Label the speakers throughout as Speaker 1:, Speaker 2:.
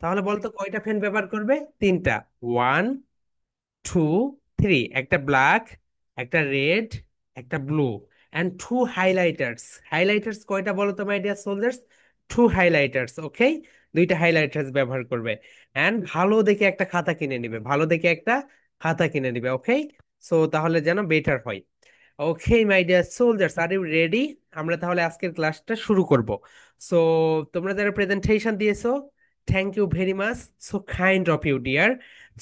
Speaker 1: তাহলে বলতো কয়টা ফ্যান ব্যবহার করবে? তিনটা। One, two, three. একটা ব্ল্যাক, একটা রেড, একটা blue, and two highlighters. Highlighters কয়টা বলো তো my dear soldiers? Two highlighters, okay. দুইটা হাইলাইটার্স ব্যবহার করবে। অ্যান্ড ভালো দেখে একটা খাতা কিনে নিবে, ভালো দেখে একটা খাতা কিনে নিবে, ওকে। সো তাহলে যেন বেটার হয়। Okay my dear soldiers, are you ready? আমরা তাহলে আজকের ক্লাসটা শুরু করব। সো তোমরা যারা প্রেজেন্টেশন দিয়েছো, thank you very much, so kind of you dear.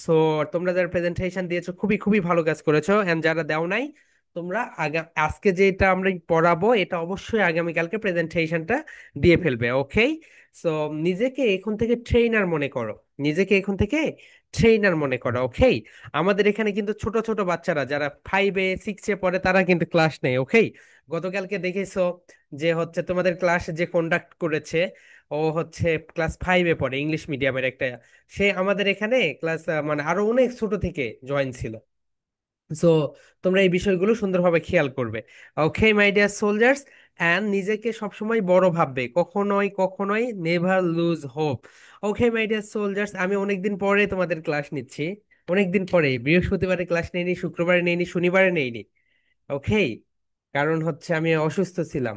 Speaker 1: So তোমরা যারা প্রেজেন্টেশন দিয়েছো খুবই খুবই ভালো কাজ করেছো, এন্ড যারা দাও নাই, তোমরা আজকে যেটা আমরা পড়াবো এটা অবশ্যই আগামীকালকে প্রেজেন্টেশনটা দিয়ে ফেলবে, ওকে। সো নিজেকে এখন থেকে ট্রেনার মনে করো, নিজেকে এখন থেকে ট্রেনার মনে করো, ওকে। আমাদের এখানে কিন্তু ছোট ছোট বাচ্চারা যারা 5-এ 6-এ পড়ে তারা কিন্তু ক্লাস নেই, ওকে। গতকালকে দেখেছো যে হচ্ছে তোমাদের ক্লাস যে কন্ডাক্ট করেছে, ও হচ্ছে ক্লাস 5-এ পড়ে, ইংলিশ মিডিয়ামের একটা। সে আমাদের এখানে ক্লাস মানে আরো অনেক ছোট থেকে জয়েন ছিল। সো তোমরা এই বিষয়গুলো সুন্দরভাবে খেয়াল করবে, okay my dear soldiers. And নিজেকে সবসময় বড় ভাববে, কখনোই কখনোই never lose hope. Okay my dear soldiers, আমি অনেকদিন পরে তোমাদের ক্লাস নিচ্ছি, অনেকদিন পরে। বৃহস্পতিবারে ক্লাস নেইনি, শুক্রবারে নেইনি, শনিবারে নেইনি, ওকে। কারণ হচ্ছে আমি অসুস্থ ছিলাম,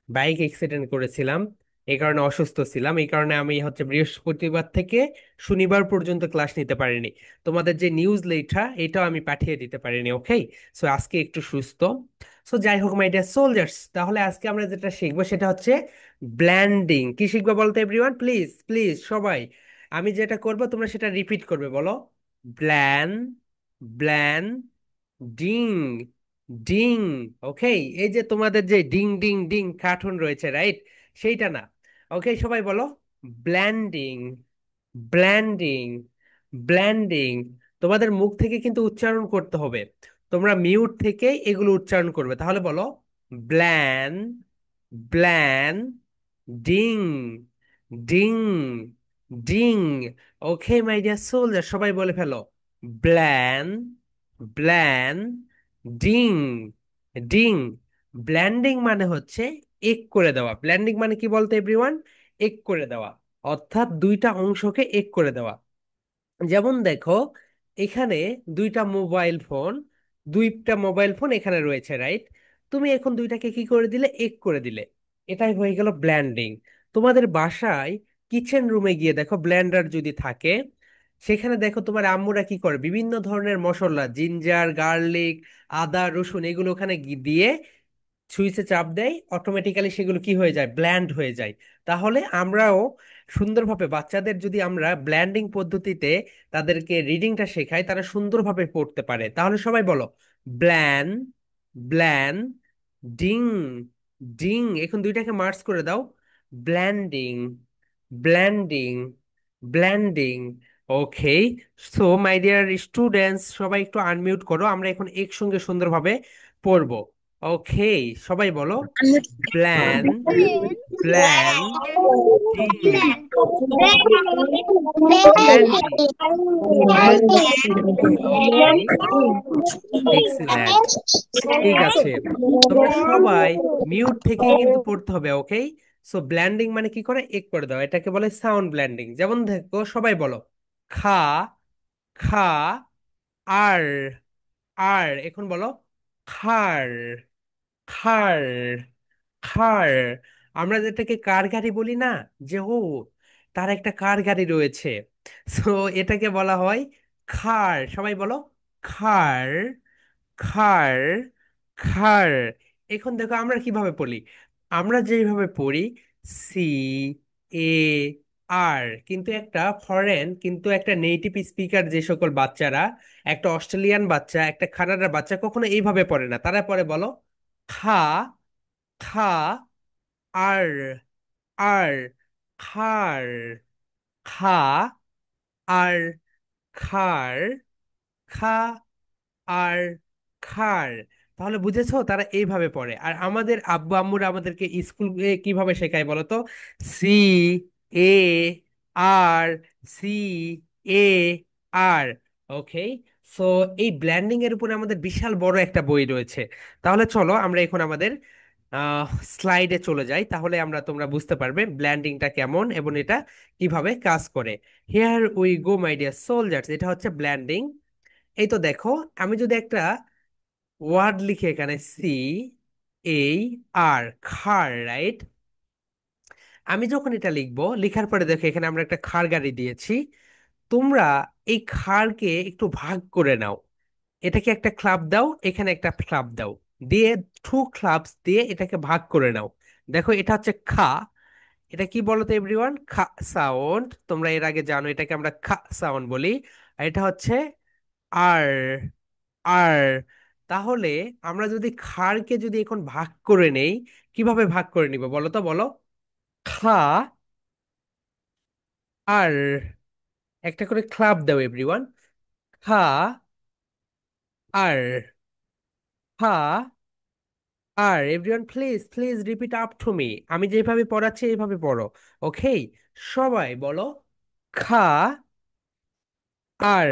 Speaker 1: বাইক অ্যাক্সিডেন্ট করেছিলাম, এই কারণে অসুস্থ ছিলাম, এই কারণে আমি হচ্ছে বৃহস্পতিবার থেকে শনিবার পর্যন্ত ক্লাস নিতে পারিনি। তোমাদের যে নিউজ লেটার এটাও আমি পাঠিয়ে দিতে পারিনি, ওকে। সো আজকে একটু সুস্থ। সো যাই হোক মাই ডিয়ার সোলজার্স, তাহলে আজকে আমরা যেটা শিখবো সেটা হচ্ছে ব্ল্যান্ডিং। কি শিখবো বলতো এভরিওয়ান? প্লিজ প্লিজ সবাই, আমি যেটা করবো তোমরা সেটা রিপিট করবে, বলো। ব্ল্যান, ব্ল্যান, ডিং, ডিং, ওকে। এই যে তোমাদের যে ডিং ডিং ডিং কার্টুন রয়েছে, রাইট? সেইটা না, ওকে। সবাই বলো ব্ল্যান্ডিং, ব্ল্যান্ডিং, ব্ল্যান্ডিং। তোমাদের মুখ থেকে কিন্তু উচ্চারণ করতে হবে, তোমরা মিউট থেকে এগুলো উচ্চারণ করবে। তাহলে বলো ব্ল্যান, ব্ল্যান, ডিং, ডিং, ডিং। ওকে মাই ডিয়ার সোলজার, সবাই বলে ফেলো ব্ল্যান, ব্ল্যান, ডিং, ডিং। ব্ল্যান্ডিং মানে হচ্ছে এক করে দেওয়া। ব্ল্যান্ডিং মানে কি বলতো এভরিওয়ান? এক করে দেওয়া, অর্থাৎ দুইটা অংশকে এক করে দেওয়া। যেমন দেখো, এখানে দুইটা মোবাইল ফোন, দুইটা মোবাইল ফোন এখানে রয়েছে, রাইট? তুমি এখন দুইটাকে কি করে দিলে? এক করে দিলে। এটাই হয়ে গেল ব্ল্যান্ডিং। তোমাদের বাসায় কিচেন রুমে গিয়ে দেখো, ব্লেন্ডার যদি থাকে, সেখানে দেখো তোমার আম্মুরা কি করে, বিভিন্ন ধরনের মশলা, জিঞ্জার, গার্লিক, আদা, রসুন, এগুলো ওখানে দিয়ে সুইচে চাপ দেয়, অটোমেটিক্যালি সেগুলো কি হয়ে যায়? ব্ল্যান্ড হয়ে যায়। তাহলে আমরাও সুন্দরভাবে বাচ্চাদের যদি আমরা ব্ল্যান্ডিং পদ্ধতিতে তাদেরকে রিডিংটা শেখাই, তারা সুন্দরভাবে পড়তে পারে। তাহলে সবাই বলো ব্ল্যান, ব্ল্যান, ডিং, ডিং। এখন দুইটাকে মার্চ করে দাও, blending, blending, blending. Okay. So my dear students, সবাই একটু আনমিউট করো, আমরা এখন একসঙ্গে সুন্দরভাবে পড়বো, ওকে। সবাই বলো প্ল্যান, প্ল্যান, ডিং, প্ল্যান্ডিং, প্ল্যান্ডিং। ওকে, এক্সিলেন্ট। ঠিক আছে, তোমরা সবাই মিউট থেকে কিন্তু পড়তে হবে, ওকে। সো ব্ল্যান্ডিং মানে কি করে? এক করে দাও, এটাকে বলে সাউন্ড ব্ল্যান্ডিং। যেমন দেখো, সবাই বলো খা, খা, আর, আর। এখন বলো খার, খার, খার। আমরা যেটাকে কার গাড়ি বলি না, যে ও তার একটা কার গাড়ি রয়েছে, তো এটাকে বলা হয় খার। সবাই বলো খার, খার, খার। এখন দেখো আমরা কিভাবে পড়ি, আমরা যেভাবে পড়ি সি, এ, আর, কিন্তু একটা ফরেন, কিন্তু একটা নেটিভ স্পিকার যে সকল বাচ্চারা, একটা অস্ট্রেলিয়ান বাচ্চা, একটা কানাডার বাচ্চা কখনো এইভাবে পড়ে না। তারা পড়ে বলো খা, খা, আর, আর, খার, খা, আর, খার, খা, আর, খার। তাহলে বুঝেছো, তারা এইভাবে পড়ে। আর আমাদের আব্বু আম্মুরা আমাদেরকে স্কুলে কিভাবে শেখায় বলো তো? সি, এ, আর, সি, এ, আর, ওকে। সো এই ব্ল্যান্ডিং এর উপরে আমাদের বিশাল বড় একটা বই রয়েছে। তাহলে চলো আমরা এখন আমাদের স্লাইডে চলে যাই, তাহলে তোমরা বুঝতে পারবে ব্ল্যান্ডিংটা কেমন এবং এটা কিভাবে কাজ করে। Here we go my dear soldiers, এটা হচ্ছে ব্ল্যান্ডিং। এই তো দেখো, আমি যদি একটা ওয়ার্ড লিখে এখানে CAR, খার, রাইট? আমি যখন এটা লিখবো, লিখার পরে দেখো এখানে আমরা একটা খার গাড়ি দিয়েছি। তোমরা এই খারকে একটু ভাগ করে নাও। এটাকে একটা ক্লাব দাও, এখানে একটা ক্লাব দাও, দিয়ে 2 ক্লাবস দিয়ে এটাকে ভাগ করে নাও। দেখো এটা হচ্ছে খা। এটা কি বলো তো এভরিওয়ান? খা সাউন্ড। তোমরা এর আগে জানো এটাকে আমরা খা সাউন্ড বলি। আর এটা হচ্ছে আর, আর। তাহলে আমরা যদি খারকে যদি এখন ভাগ করে নেই, কিভাবে ভাগ করে নিব বলো তো, বলো। খা আর, একটা করে ক্লাব দাও এভরিওয়ান। খা আর, খা আর। Everyone please please repeat up to me, আমি যেভাবে পড়াচ্ছি এইভাবে পড়ো। ওকে, সবাই বলো খা আর।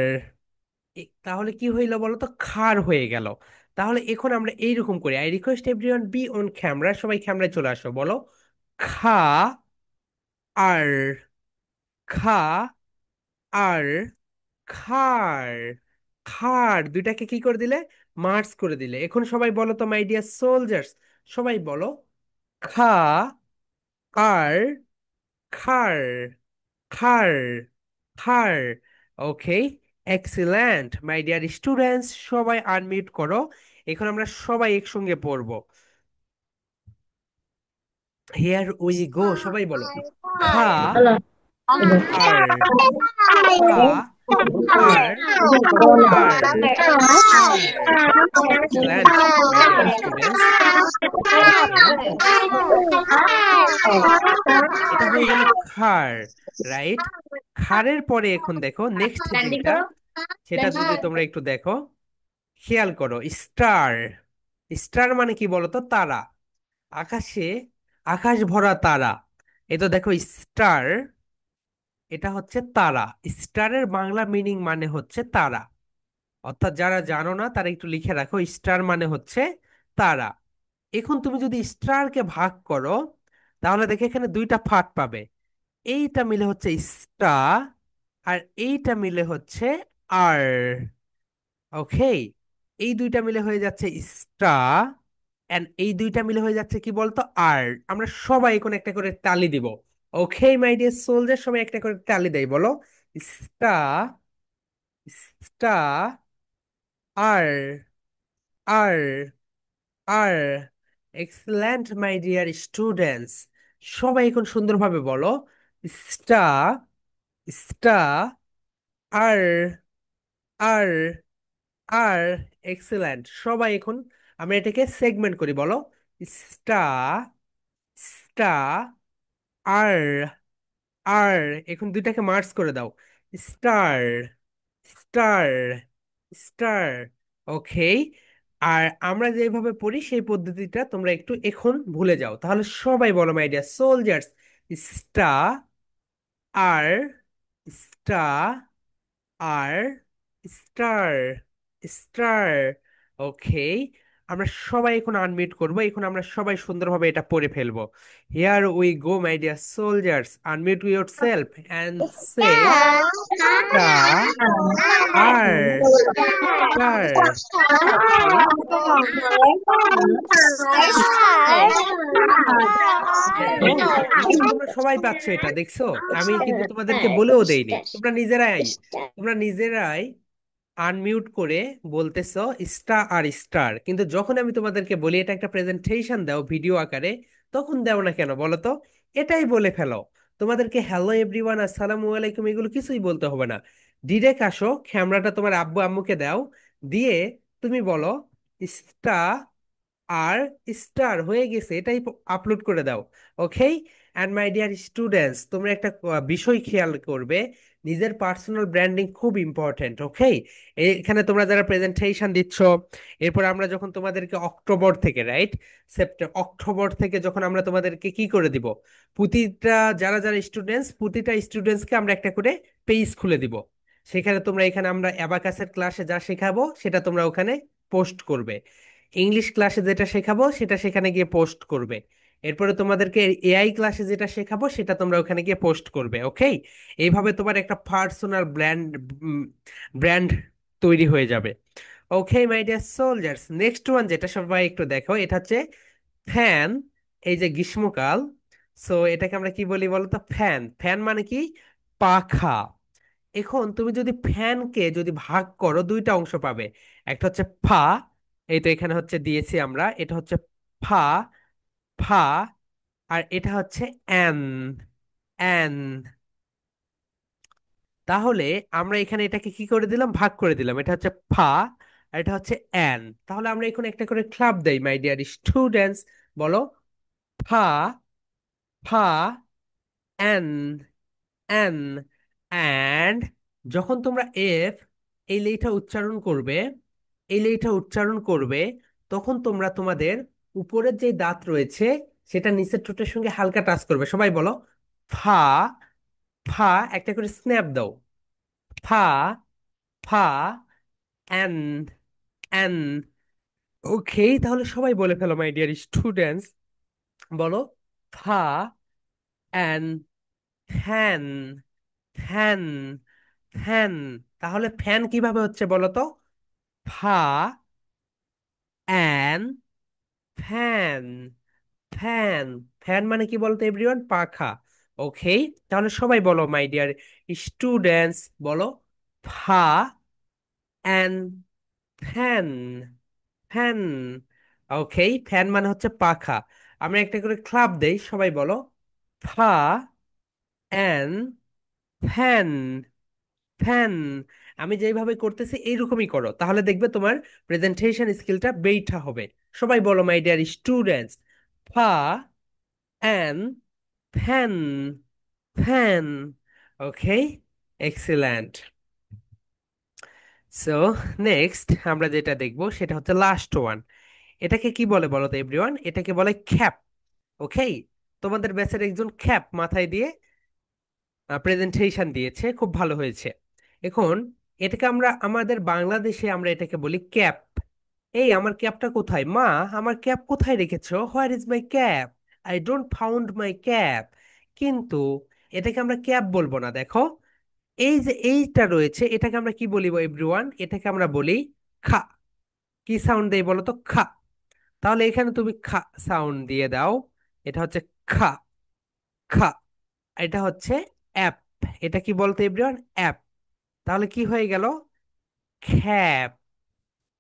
Speaker 1: তাহলে কি হইলো বলো তো? খার হয়ে গেল। তাহলে এখন আমরা এইরকম করি, I request everyone be on camera, সবাই ক্যামেরায় চলে আসো, বলো খা আর, খা আর, খার। খার দুইটাকে কি করে দিলে? মার্জ করে দিলে। এখন সবাই বলো তো মাই ডিয়ার সোলজার্স, সবাই বলো খা আর, খার, খার, খার। ওকে, এক্সিলেন্ট মাই ডিয়ার স্টুডেন্টস, সবাই আনমিউট করো। এখন আমরা সবাই একসঙ্গে পড়বো। হিয়ার উই গো, সবাই বলো খা আর, খা আর, খার, খার। Excellent my dear students. Okay, এটা হয়ে গেল খার, রাইট? খারের পরে এখন দেখো নেক্সট যেটা, সেটা যদি তোমরা একটু দেখো, খেয়াল করো, স্টার। স্টার মানে কি বলতো? তারা। আকাশে, আকাশ ভরা তারা। এই তো দেখো স্টার, এটা হচ্ছে তারা। স্টারের বাংলা মিনিং মানে হচ্ছে তারা। অর্থাৎ যারা জানো না তারা একটু লিখে রাখো, স্টার মানে হচ্ছে তারা। এখন তুমি যদি স্টারকে ভাগ করো, তাহলে দেখো এখানে দুইটা পার্ট পাবে। এইটা মিলে হচ্ছে স্টা, আর এইটা মিলে হচ্ছে আর। ওকে, এই দুইটা মিলে হয়ে যাচ্ছে স্টা, এন্ড এই দুইটা মিলে হয়ে যাচ্ছে কি বলতো? আর। আমরা সবাই এখন একটা করে তালি দিব। ওকে মাই ডিয়ার সোলজার, সবাই একটা করে তালি দেয়, বলো স্টা, স্টা, আর, আর, আর। এক্সেলেন্ট মাই ডিয়ার স্টুডেন্টস, সবাই এখন সুন্দরভাবে বলো স্টা, স্টা, আর, আর, আর। এক্সেলেন্ট, সবাই এখন আমরা এটাকে সেগমেন্ট করি, বলো স্টা, স্টা, আর, আর। এখন দুইটাকে মার্জ করে দাও, স্টার, স্টার, স্টার। ওকে, আর আমরা যেভাবে পড়ি সেই পদ্ধতিটা তোমরা একটু এখন ভুলে যাও। তাহলে সবাই বলো মাই ডিয়ার সোলজার্স, স্টা, আর, স্টা, আর, স্টার, স্টার। ওকে, আমরা সবাই এখন আনমিউট করব, এখন আমরা সবাই সুন্দরভাবে এটা পড়ে ফেলবো। Here we go my dear soldiers, unmute yourself and say স্টা, আর, স্টার। ওকে, দেখো, নিশ্চয়ই তোমরা সবাই পাচ্ছ এটা, দেখছো? আমি কিন্তু তোমাদেরকে বলেও দেইনি, তোমরা নিজেরাই আনমিউট করে বলতেছো স্টার আর স্টার। কিন্তু যখন আমি তোমাদেরকে বলি এটা একটা প্রেজেন্টেশন দাও ভিডিও আকারে, তখন দাও না কেন বলো তো? এটাই বলে ফেলো। তোমাদেরকে হ্যালো এভরিওয়ান, আসসালামু আলাইকুম এগুলো কিছুই বলতে হবে না। ডিরেক্ট আসো, ক্যামেরাটা তোমার আব্বু আম্মুকে দাও, দিয়ে তুমি বলো স্টার আর, স্টার হয়ে গেছে, এটাই আপলোড করে দাও। ওকে, অ্যান্ড মাই ডিয়ার স্টুডেন্টস, তোমরা একটা বিষয় খেয়াল করবে, নিজের পার্সোনাল ব্র্যান্ডিং খুব ইম্পর্টেন্ট। ওকে, এখানে তোমরা যারা প্রেজেন্টেশন দিচ্ছ, এরপর আমরা যখন তোমাদেরকে অক্টোবর থেকে, রাইট, অক্টোবর থেকে যখন আমরা তোমাদেরকে কি করে দিব, প্রতিটা যারা যারা স্টুডেন্টস, প্রতিটা স্টুডেন্টসকে আমরা একটা করে পেজ খুলে দিব। সেখানে তোমরা, এখানে আমরা অ্যাবাকাসের ক্লাসে যা শেখাবো সেটা তোমরা ওখানে পোস্ট করবে। ইংলিশ ক্লাসে যেটা শেখাবো সেটা সেখানে গিয়ে পোস্ট করবে। এরপরে তোমাদেরকে এআই ক্লাসে যেটা শেখাবো সেটা তোমরা ওখানে গিয়ে পোস্ট করবে, ওকে? এইভাবে তোমার একটা পার্সোনাল ব্র্যান্ড তৈরি হয়ে যাবে। Okay my dear soldiers, next one যেটা সবাই একটু দেখো, এটা হচ্ছে ফ্যান। এই যে গ্রীষ্মকাল, সো এটাকে আমরা কি বলি বলো তো? ফ্যান। ফ্যান মানে কি? পাখা। এখন তুমি যদি ফ্যানকে যদি ভাগ করো, দুইটা অংশ পাবে। একটা হচ্ছে ফা, এই তো এখানে হচ্ছে দিয়েছি আমরা, এটা হচ্ছে ফা, ফা। আর এটা হচ্ছে অ্যান, অ্যান। তাহলে আমরা এখানে এটাকে কি করে দিলাম? ভাগ করে দিলাম। এটা হচ্ছে ফা আর এটা হচ্ছে অ্যান। তাহলে আমরা এখন একটা করে ক্লাব দেই মাই ডিয়ার স্টুডেন্টস। বলো, ফা, ফা, অ্যান, অ্যান। অ্যান্ড যখন তোমরা এফ এই লেটা উচ্চারণ করবে, এই লেটা উচ্চারণ করবে, তখন তোমরা তোমাদের উপরের যে দাঁত রয়েছে সেটা নিচের ঠোঁটের সঙ্গে হালকা টাচ করবে। সবাই বলো, ফা, ফা। একটা করে স্ন্যাপ দাও। ফা, ফা, অ্যান, অ্যান। ওকে, তাহলে সবাই বলে ফেলো মাই ডিয়ার স্টুডেন্টস। বলো, ফা, অ্যান, ফ্যান, ফ্যান, ফ্যান। তাহলে ফ্যান কিভাবে হচ্ছে বলো তো? ফা, অ্যান, ফ্যান, ফ্যান। ফ্যান মানে কি বলতো এভরিওয়ান? পাখা। ওকে, তাহলে সবাই বলো মাই ডিয়ার স্টুডেন্টস, বলো, ফা, an, fan, fan. Okay, fan মানে হচ্ছে পাখা। আমরা একটা করে ক্লাব দেই, সবাই বলো, ফা, অ্যান, ফ্যান, ফ্যান। আমি যেইভাবে করতেছি এইরকমই করো, তাহলে দেখবে তোমার প্রেজেন্টেশন স্কিলটা বেইঠা হবে। সবাই বলো মাই ডিয়ার স্টুডেন্টস, ফা, an, fan, fan. Okay, excellent. So next আমরা যেটা দেখবো সেটা হচ্ছে লাস্ট ওয়ান। এটাকে কি বলে বলো তো এভরিওয়ান? এটাকে বলে খ্যাপ। ওকে, তোমাদের ব্যাচের একজন খ্যাপ মাথায় দিয়ে প্রেজেন্টেশন দিয়েছে, খুব ভালো হয়েছে। এখন এটাকে আমরা আমাদের বাংলাদেশে আমরা এটাকে বলি ক্যাপ। এই আমার ক্যাপটা কোথায় মা? আমার ক্যাপ কোথায় রেখেছো? Where is my cap? I don't found my cap. কিন্তু এটাকে আমরা ক্যাপ বলবো না, দেখো। এই যে এইটা রয়েছে এটাকে আমরা কি বলি এভরিওয়ান? এটাকে আমরা বলি খা। কি সাউন্ড দেই বলো তো? খা। তাহলে এখানে তুমি খা সাউন্ড দিয়ে দাও। এটা হচ্ছে খা, খা। এটা হচ্ছে অ্যাপ। এটা কি বলতো এভরিওয়ান? অ্যাপ। তাহলে কি হয়ে গেল? খ্যাপ,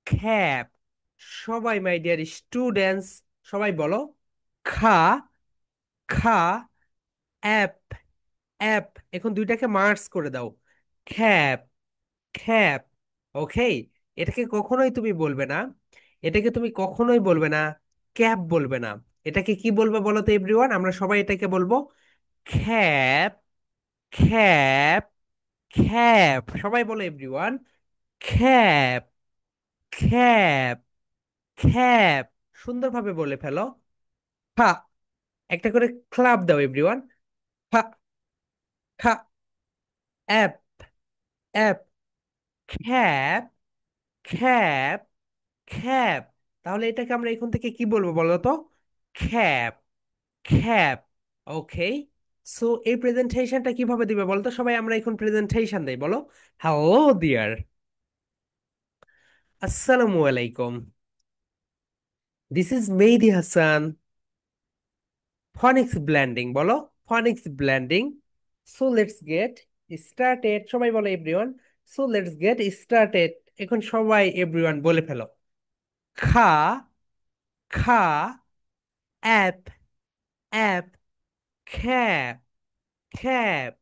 Speaker 1: খ্যাপ। সবাই মাই ডিয়ার স্টুডেন্টস, সবাই বলো, খা, খা, অ্যাপ, অ্যাপ। এখন দুইটাকে মার্জ করে দাও, খ্যাপ, খ্যাপ। ওকে, এটাকে কখনোই তুমি বলবে না, এটাকে তুমি কখনোই বলবে না ক্যাপ বলবে না। এটাকে কি বলবে বলো তো এভরিওয়ান? আমরা সবাই এটাকে বলবো খ্যাপ, খ্যাপ, খ্যাপ। সবাই বলো এভরিওয়ান, খ্যাপ, খ্যাপ, খ্যাপ। সুন্দরভাবে বলে ফেলো, খা। একটা করে ক্লাব দাও এভরিওয়ান, খা, খা, অ্যাপ, অ্যাপ, খ্যাপ, খ্যাপ, খ্যাপ। তাহলে এটাকে আমরা এখন থেকে কি বলবো বলো তো? খ্যাপ, খ্যাপ। ওকে, সো এই প্রেজেন্টেশনটা কিভাবে দিবে বলো তো সবাই? আমরা এখন প্রেজেন্টেশন দেই, বলো, হ্যালো ডিয়ার, আসসালামু আলাইকুম, this is Mehedi Hasan. Phonics blending, বলো, phonics blending. So let's get started. সবাই বলো everyone, so let's get started. এখন সবাই এভরিওয়ান বলে ফেলো, খা, খা, অ্যাপ, অ্যাপ, খ্যাপ, খ্যাপ।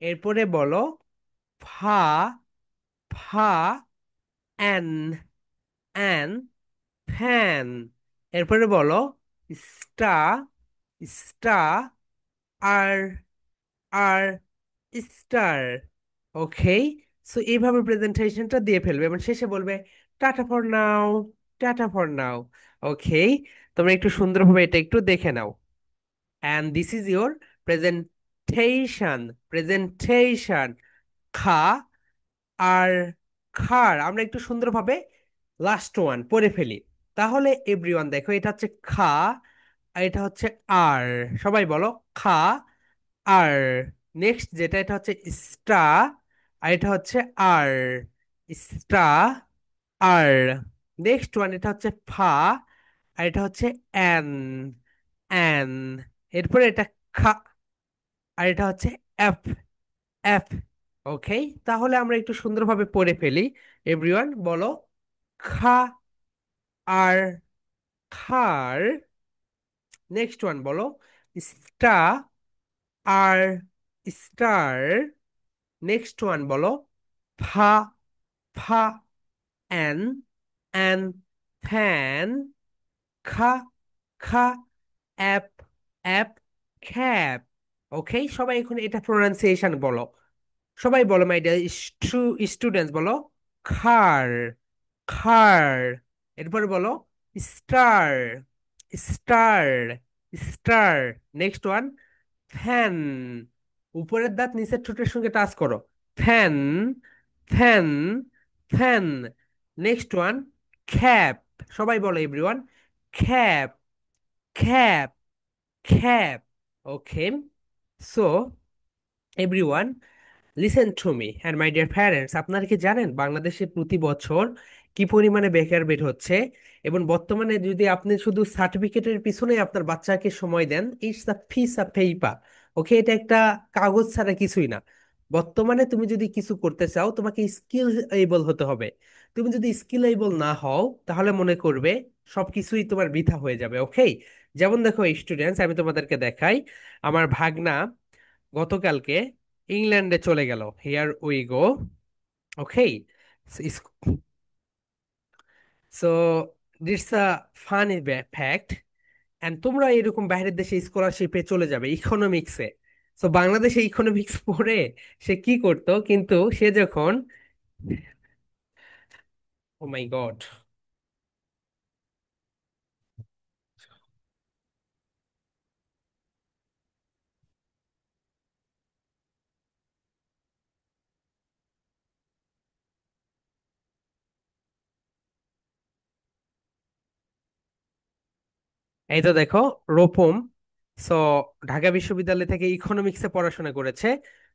Speaker 1: এরপরে বলো, ফা, ফা, অ্যান, অ্যান, ফ্যান। এরপরে বলো, স্টা, স্টা, আর, আর, স্টার। ওকে, সো এইভাবে প্রেজেন্টেশনটা দিয়ে ফেলবে এবং শেষে বলবে ta-ta for now, ta-ta for now. Okay, তোমরা একটু সুন্দরভাবে এটা একটু দেখে নাও। And this is your presentation, presentation. খা আর খার আমরা একটু সুন্দরভাবে লাস্ট ওয়ান পড়ে ফেলি। তাহলে এভরিওয়ান দেখো, এটা হচ্ছে খা আর এটা হচ্ছে আর। সবাই বলো খা আর। নেক্সট যেটা, এটা হচ্ছে স্টা আর এটা হচ্ছে আর। স্টা আর। নেক্সট ওয়ান, এটা হচ্ছে ফা আর এটা হচ্ছে অ্যান। অ্যান। এরপরে এটা খা আর এটা হচ্ছে এফ। এফ। ওকে, তাহলে আমরা একটু সুন্দরভাবে পড়ে ফেলি। এভরিওয়ান বলো খা আর। খার। নেক্সট ওয়ান বলো স্টা আর। স্টার। নেক্সট ওয়ান বলো ফা। ফা অ্যান। অ্যান। ফ্যান। খা। খা অ্যাপ। অ্যাপ। খ্যাপ। ওকে, সবাই এখন এটা প্রোনাউন্সিয়েশন বলো। সবাই বলো মাই ডিয়ার স্টুডেন্টস, বলো খার। খার। এরপরে বলো star. Star. Star. Next one fan. উপরের দাঁত নিচের ঠোঁটের সঙ্গে টাচ করো। Fan. Fan. Fan. Next one cap. সবাই বলো everyone cap. Cap. Cap. Okay, so everyone listen to me and my dear parents, আপনারা কি জানেন বাংলাদেশে প্রতি বছর কি পরিমাণে বেকার বের হচ্ছে? এবং বর্তমানে যদি আপনি শুধু সার্টিফিকেটের পিছনে আপনার বাচ্চাকে সময় দেন, it's a piece a paper. Okay, এটা একটা কাগজ ছাড়া কিছুই না। বর্তমানে তুমি যদি কিছু করতে চাও, তোমাকে স্কিল এবল হতে হবে। তুমি যদি স্কিল এবল না হও, তাহলে মনে করবে সবকিছুই তোমার বৃথা হয়ে যাবে। ওকে, যেমন দেখো স্টুডেন্টস, আমি তোমাদেরকে দেখাই। আমার ভাগনা গতকালকে ইংল্যান্ডে চলে গেল। Here we go. Okay, so that's a funny fact. And তোমরা এরকম বাইরের দেশে স্কলারশিপে চলে যাবে ইকোনমিক্সে। সো বাংলাদেশে ইকোনমিক্স পড়ে সে কি করতো, কিন্তু সে যখন, ও মাই গড, এই তো দেখো রূপম। সো ঢাকা বিশ্ববিদ্যালয় থেকে ইকোনমিক্সে পড়াশোনা করেছে,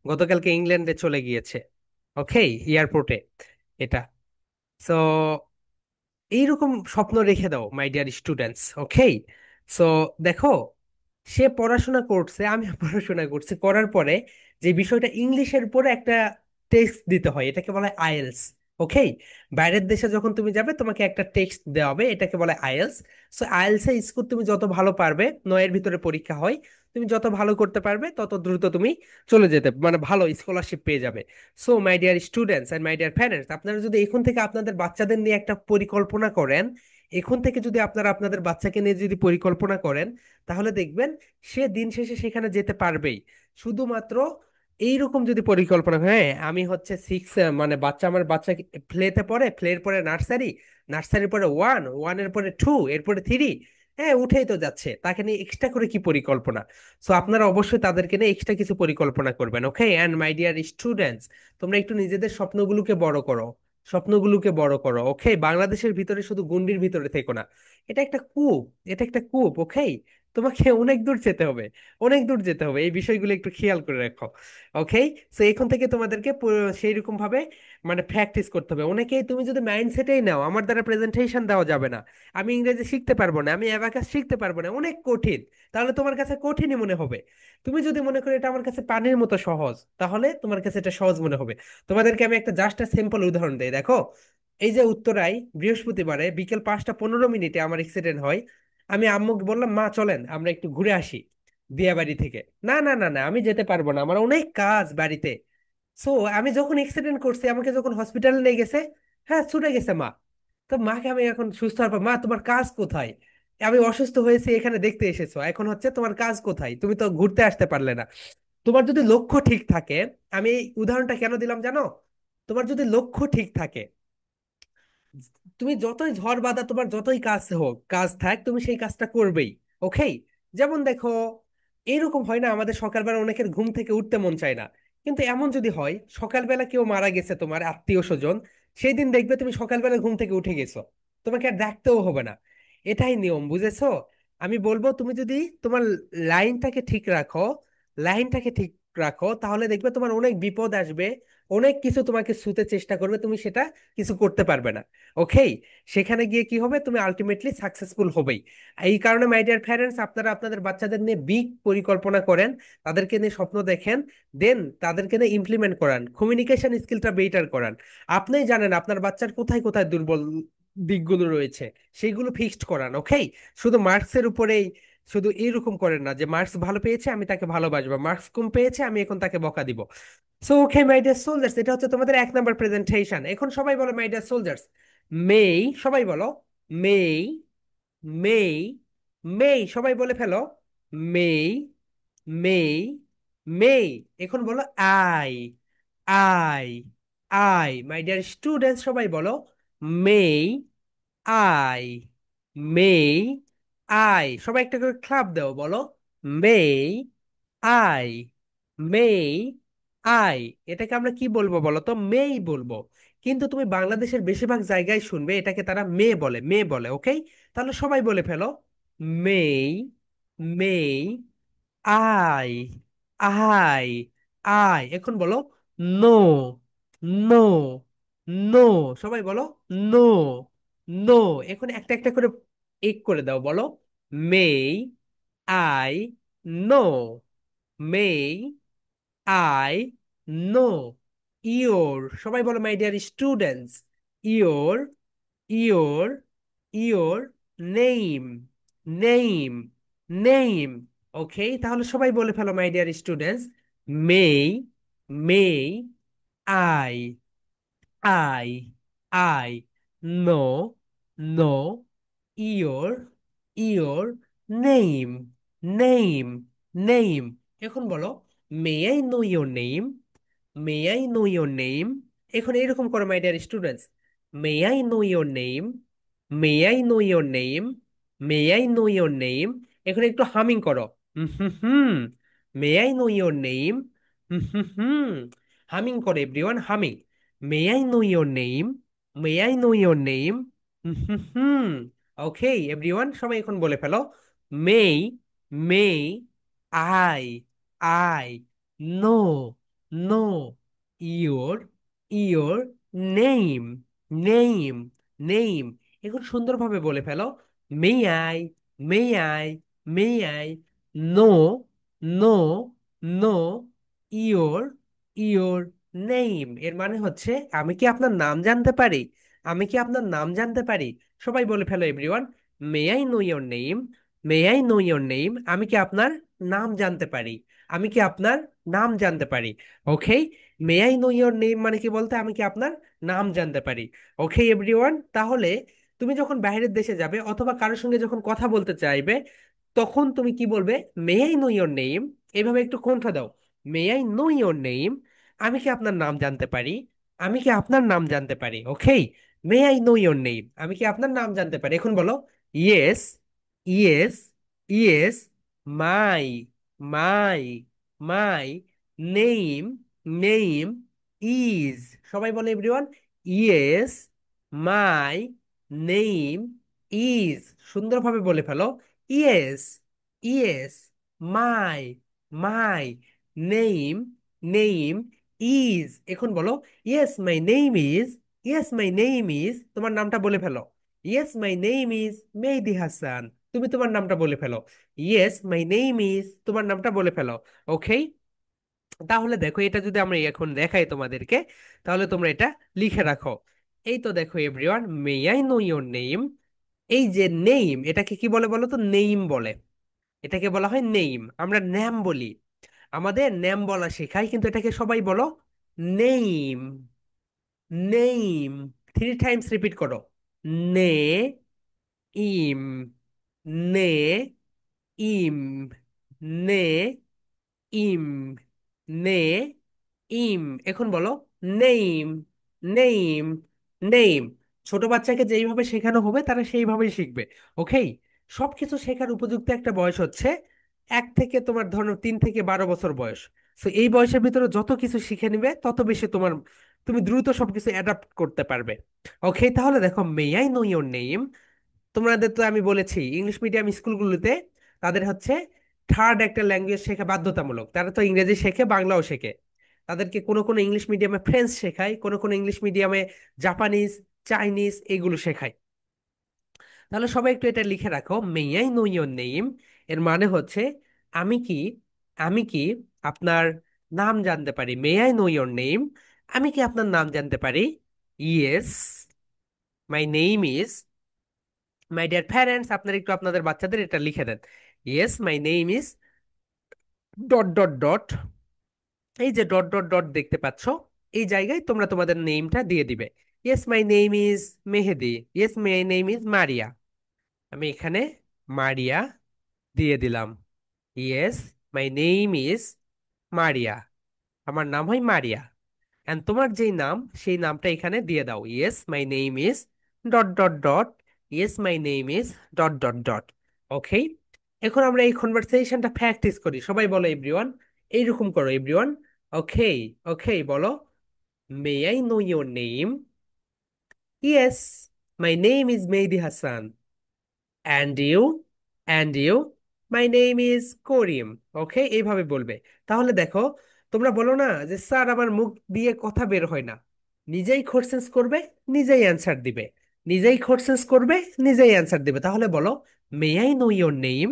Speaker 1: গতকালকে ইংল্যান্ডে চলে গিয়েছে। ওকে, এয়ারপোর্টে এটা। সো এইরকম স্বপ্ন রেখে দাও মাই ডিয়ার স্টুডেন্টস। ওকে, সো দেখো, সে পড়াশোনা করছে, আমি পড়াশোনা করছি, করার পরে যে বিষয়টা ইংলিশের উপরে একটা টেক্সট দিতে হয়, এটাকে বলে আইএলস। ওকে, বাইরের দেশে যখন তুমি যাবে তোমাকে একটা টেক্সট দেওয়া হবে, এটাকে বলে আইএলস। সো আইএলস এ স্কোর তুমি যত ভালো পারবে, 9-এর ভিতরে পরীক্ষা হয়, তুমি যত ভালো করতে পারবে তত দ্রুত তুমি চলে যেতে, মানে ভালো স্কলারশিপ পেয়ে যাবে। So my dear students and my dear parents, আপনারা যদি এখন থেকে আপনাদের বাচ্চাদের নিয়ে একটা পরিকল্পনা করেন, এখন থেকে যদি আপনারা আপনাদের বাচ্চাকে নিয়ে যদি পরিকল্পনা করেন, তাহলে দেখবেন সে দিন শেষে সেখানে যেতে পারবেই। শুধুমাত্র এইরকম যদি পরিকল্পনা, হ্যাঁ আমি হচ্ছে সিক্স, মানে বাচ্চা, আমার বাচ্চা প্লেতে পড়ে, প্লের পরে নার্সারি, নার্সারির পরে ওয়ান, ওয়ানের পরে টু, এরপরে থ্রি, হ্যাঁ উঠেই তো যাচ্ছে, তাকে নিয়ে এক্সট্রা করে কি পরিকল্পনা? সো আপনারা অবশ্যই তাদেরকে নিয়ে এক্সট্রা কিছু পরিকল্পনা করবেন। ওকে, অ্যান্ড মাই ডিয়ার স্টুডেন্টস, তোমরা একটু নিজেদের স্বপ্নগুলোকে বড় করো। স্বপ্নগুলোকে বড় করো। ওকে, বাংলাদেশের ভিতরে শুধু গণ্ডির ভিতরে থেকো না। এটা একটা কূপ। এটা একটা কূপ। ওকে, তোমাকে অনেক দূর যেতে হবে। অনেক দূর যেতে হবে, এই বিষয়গুলো একটু খেয়াল করে রাখো। ওকে, সো এখন থেকে তোমাদেরকে সেই রকম ভাবে মানে প্র্যাকটিস করতে হবে। অনেকেই, তুমি যদি মাইন্ডসেটেই নাও আমার দ্বারা প্রেজেন্টেশন দেওয়া যাবে না, আমি ইংরেজি শিখতে পারবো না, আমি অ্যাবাকাস শিখতে পারবো না, অনেক কঠিন, তাহলে তোমার কাছে কঠিনই মনে হবে। তুমি যদি মনে করো এটা আমার কাছে পানির মতো সহজ, তাহলে তোমার কাছে এটা সহজ মনে হবে। তোমাদেরকে আমি একটা জাস্ট সিম্পল উদাহরণ দেই, দেখো। এই যে উত্তরায় বৃহস্পতিবারে বিকেল 5টা 15 মিনিটে আমার অ্যাক্সিডেন্ট হয়। আমি আম্মুকে বললাম, মা চলেন আমরা একটু ঘুরে আসি দিয়াবাড়ি থেকে। না না না না, আমি যেতে পারবো না, আমার অনেক কাজ বাড়িতে। সো আমি যখন অ্যাক্সিডেন্ট করছি, আমাকে যখন হসপিটালে নিয়ে গেছে, হ্যাঁ ছুটে গেছে মা। তো মাকে আমি এখন সুস্থ হওয়ার পর, মা তোমার কাজ কোথায়? আমি অসুস্থ হয়েছি এখানে দেখতে এসেছো, এখন হচ্ছে তোমার কাজ কোথায়? তুমি তো ঘুরতে আসতে পারলে না। তোমার যদি লক্ষ্য ঠিক থাকে, আমি এই উদাহরণটা কেন দিলাম জানো? তোমার যদি লক্ষ্য ঠিক থাকে, তুমি যতই ঝড় বাদা, তোমার যতই কাজ হোক, কাজ থাক, তুমি সেই কাজটা করবেই। ওকে, যেমন দেখো, এরকম হয় না আমাদের সকালবেলা অনেকের ঘুম থেকে উঠতে মন চায় না, কিন্তু এমন যদি হয় সকালবেলা কেউ মারা গেছে তোমার আত্মীয় স্বজন, সেই দিন দেখবে তুমি সকালবেলা ঘুম থেকে উঠে গেছো, তোমাকে আর ডাকতেও হবে না। এটাই নিয়ম, বুঝেছো? আমি বলবো তুমি যদি তোমার লাইনটাকে ঠিক রাখো, লাইনটাকে ঠিক রাখো, তাহলে দেখবে তোমার অনেক বিপদ আসবে, অনেক কিছু তোমাকে ছুতে চেষ্টা করবে, তুমি সেটা কিছু করতে পারবে না। ওকে, সেখানে গিয়ে কি হবে, তুমি আলটিমেটলি সাকসেসফুল হবেই। এই কারণে মাই ডিয়ার প্যারেন্টস, আপনারা আপনাদের বাচ্চাদের নিয়ে বিগ পরিকল্পনা করেন, তাদেরকে নিয়ে স্বপ্ন দেখেন, দেন তাদেরকে নিয়ে ইমপ্লিমেন্ট করান, কমিউনিকেশন স্কিলটা বেটার করান। আপনিই জানেন আপনার বাচ্চার কোথায় কোথায় দুর্বল দিকগুলো রয়েছে, সেইগুলো ফিক্সড করান। ওকে, শুধু মার্কসের উপরেই শুধু এইরকম করেন না যে মার্কস ভালো পেয়েছে আমি তাকে ভালোবাসবো, মার্কস কম পেয়েছে আমি এখন তাকে বকা দিব। So okay my dear soldiers, এটা হচ্ছে তোমাদের 1 নাম্বার প্রেজেন্টেশন। এখন সবাই বলো মাই ডিয়ার সোলজার্স, মেই, সবাই বলো মেই, মেই, মেই, সবাই বলে ফেলো মেই, মেই, মেই। এখন বলো I, I, I. My dear students সবাই বলো মেই, আই, মেই, আই। সবাই একটা করে ক্লাপ দাও, বলো মেই, আই, মেই, আই। এটাকে আমরা কি বলবো বলো তো? মেই বলবো। কিন্তু তুমি বাংলাদেশের বেশিরভাগ জায়গায় শুনবে এটাকে তারা মে বলে, মে বলে। ওকে, তাহলে সবাই বলে ফেলো may, may, I, I, I. এখন বলো নো, নো, নো। সবাই বলো নো, নো। এখন একটা একটা করে এক করে দাও, বলো may, I, know, may, I, know, your. সবাই বলো my dear students, your, your, your name, name, name. Okay, তাহলে সবাই বলে ফেলো my dear students, may, may, I, I, I, know, know, your, your name, name, name. এখন বলো may I know your name, may I know your name. এখন এরকম করো my dear students, may I know your name, may I know your name, may I know your name. এখন একটু humming করো, hmm hmm hmm, may I know your name, hmm hmm hmm. Humming করে everyone, humming. May I know your name, may I know your name, hmm hmm hmm. Okay everyone, সবাই এখন বলে ফেলো may, may, I, I, know, know, your, your name, name, name. এখন সুন্দরভাবে বলে ফেলো may I, may I, may I, know, know, know, your, your name. এর মানে হচ্ছে আমি কি আপনার নাম জানতে পারি, আমি কি আপনার নাম জানতে পারি? সবাই বলে ফেলো everyone, may I know your name, may I know your name. আমি কি আপনার নাম জানতে পারি, আমি কি আপনার নাম জানতে পারি? Okay, may I know your name মানে কি বলতে, আমি কি আপনার নাম জানতে পারি। ওকে এভরিওয়ান, তাহলে তুমি যখন বাইরের দেশে যাবে অথবা কারোর সঙ্গে যখন কথা বলতে চাইবে, তখন তুমি কি বলবে? মে আই নো ইয়োর নেম। এইভাবে একটু কণ্ঠা দাও, মে আই নো ইয়োর নেম। আমি কি আপনার নাম জানতে পারি, আমি কি আপনার নাম জানতে পারি? Okay, may I know your name, আমি কি আপনার নাম জানতে পারি? এখন বলো yes, yes, yes, my, my, my name, name is. সবাই বলে everyone yes, my name is. সুন্দরভাবে বলে ফেলো yes, yes, my, my name, name is. এখন বলো yes my name is, yes my name is. তোমার নামটা বলে ফেলো, yes my name is Mehedi Hasan. তুমি তোমার নামটা বলে ফেলো, ইয়েস মাই নেম ইজ। তোমার নামটা বলে ফেলো। ওকে, তাহলে দেখো এটা যদি আমরা এখন দেখাই তোমাদেরকে, তাহলে তোমরা এটা লিখে রাখো। এই তো দেখো everyone, may I know your name. এই যে নেম, এটাকে কি বলে বলো তো? নেম বলে, এটাকে বলা হয় নেম। আমরা নাম বলি, আমাদের নাম বলা শেখাই, কিন্তু এটাকে সবাই বলো নেম, নেম। 3 টাইমস রিপিট করো, নে, ইম, নে, ইম, নে, ইম, নে, ইম। এখন বলো নেম, নেম, নেম। ছোট বাচ্চাকে যেইভাবে শেখানো হবে তারা সেইভাবেই শিখবে। ওকে, সবকিছু শেখার উপযুক্ত একটা বয়স হচ্ছে 1 থেকে তোমার ধরো 3 থেকে 12 বছর বয়স। তো এই বয়সের ভিতরে যত কিছু শিখে নিবে তত বেশি তোমার, তুমি দ্রুত সবকিছু অ্যাডাপ্ট করতে পারবে। ওকে, তাহলে দেখো মে আই নো ইওর নেম, তোমাদের তো আমি বলেছি ইংলিশ মিডিয়াম স্কুলগুলোতে তাদের হচ্ছে থার্ড একটা ল্যাঙ্গুয়েজ শেখা বাধ্যতামূলক। তারা তো ইংরেজি শেখে, বাংলাও শেখে। তাদেরকে কোনো কোনো ইংলিশ মিডিয়ামে ফ্রেঞ্চ শেখায়, কোনো কোনো ইংলিশ মিডিয়ামে জাপানিজ, চাইনিজ এগুলো শেখায়। তাহলে সবাই একটু এটা লিখে রাখো, মে আই নো ইওর নেম এর মানে হচ্ছে আমি কি, আমি কি আপনার নাম জানতে পারি। May I know your name, আমি কি আপনার নাম জানতে পারি। Yes my name is, my dear parents আপনারা একটু আপনাদের বাচ্চাদের এটা লিখে দেন। Yes my name is dot dot dot, এই যে ডট ডট ডট দেখতে পাচ্ছ, এই জায়গায় তোমরা তোমাদের নেমটা দিয়ে দিবে। Yes my name is Mehedi, yes my name is মারিয়া, আমি এখানে মারিয়া দিয়ে দিলাম। ইয়েস মাই নেম ইজ মারিয়া, আমার নাম হয় মারিয়া। এন্ড তোমার যেই নাম সেই নামটা এখানে দিয়ে দাও। Yes my name is dot dot dot, yes my name is dot dot dot. Okay, এখন আমরা এই কনভারসেশনটা প্র্যাকটিস করি। সবাই বলো এভরিওয়ান, এইরকম করো এভরিওয়ান। ওকে, ওকে বলো, may I know your name. Yes my name is Mehedi Hasan. And you, and you, my name is Karim. Okay, এইভাবে বলবে। তাহলে দেখো, তোমরা বলো না যে স্যার আমার মুখ দিয়ে কথা বের হয় না। নিজেই কোশ্চেন্স করবে, নিজেই অ্যান্সার দিবে, নিজেই কোশ্চেন্স করবে, নিজেই অ্যান্সার দিবে। তাহলে বলো, may I know your name.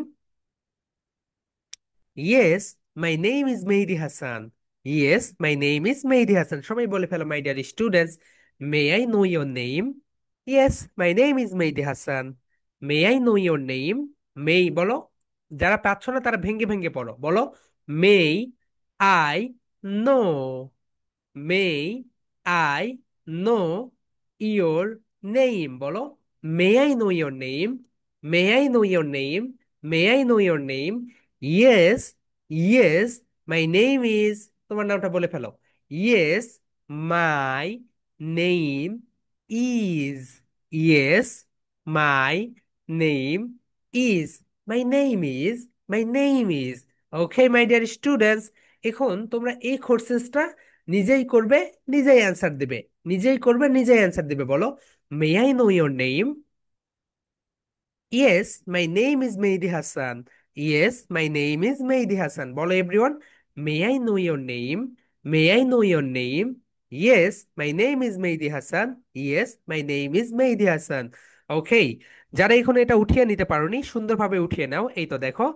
Speaker 1: Yes my name is Mehedi Hasan. Yes my name is Mehedi Hasan. সবাই বলে ফেলো my dear students, may I know your name. Yes my name is Mehedi Hasan. May I know your name. May বলো, যারা পাচ্ছ না তারা ভেঙ্গে ভেঙ্গে পড়ো, বলো may I know, may I know your name. বলো may I know your name, may I know your name, may I know your name. Yes, yes my name is, তোমার নামটা বলে ফেলো। Yes my name is, yes my name is, my name is, my name is. Okay my dear students, এখন তোমরা এই কোশ্চেনটা নিজেই করবে, নিজেই অ্যান্সার দিবে, নিজেই করবে, নিজেই অ্যান্সার দিবে। বলো may I know your name. Yes my name is Mehedi Hasan. Yes my name is Mehedi Hasan. বলো everyone, may I know your name, may I know your name. Yes my name is Mehedi Hasan. Yes my name is Mehedi Hasan. Okay, যারা এখন এটা উঠিয়ে নিতে পারোনি সুন্দরভাবে উঠিয়ে নাও। এই তো দেখো,